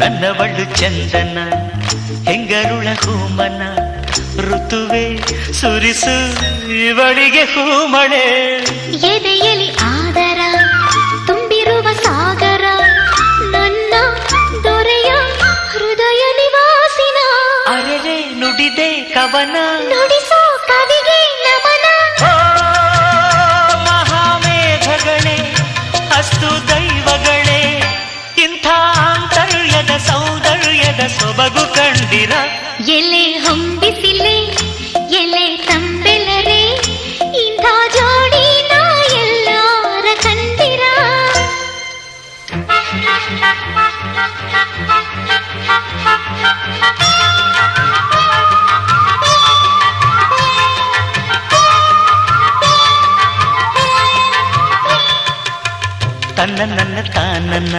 ನನ್ನವಳು ಚಂದನ ಹೆಂಗರುಳ ಹೂಮನ ಋತುವೆ ಸುರಿಸು ಇವಳಿಗೆ ಹೂಮಳೆ ಎದೆಯಲಿ ಆದರ ತುಂಬಿರುವ ಸಾಗರ ನನ್ನ ದೊರೆಯ ಹೃದಯ ನಿವಾಸಿನ ಅರೆರೆ ನುಡಿದೆ ಕವನ ನುಡಿಸೋ ಕವಿಗೆ ನಮನ ಮಹಾಮೇಘಗಳೇ ಅಸ್ತು ದೈವಗಳೇ ಇಂಥ ಆಂತರ್ಯದ ಸೌಂದರ್ಯದ ಸೊಬಗು ಕಂಡಿರ ಎಲೆ ಹೊಂಬಿಸಿಲೆ ಎಲೆ ತಂಬೆಲರೆ ಇಂಥ ಜೋಡಿನ ಎಲ್ಲಾರ ಕಂಡಿರ ತನ್ನ ನನ್ನ ತಾನನ್ನ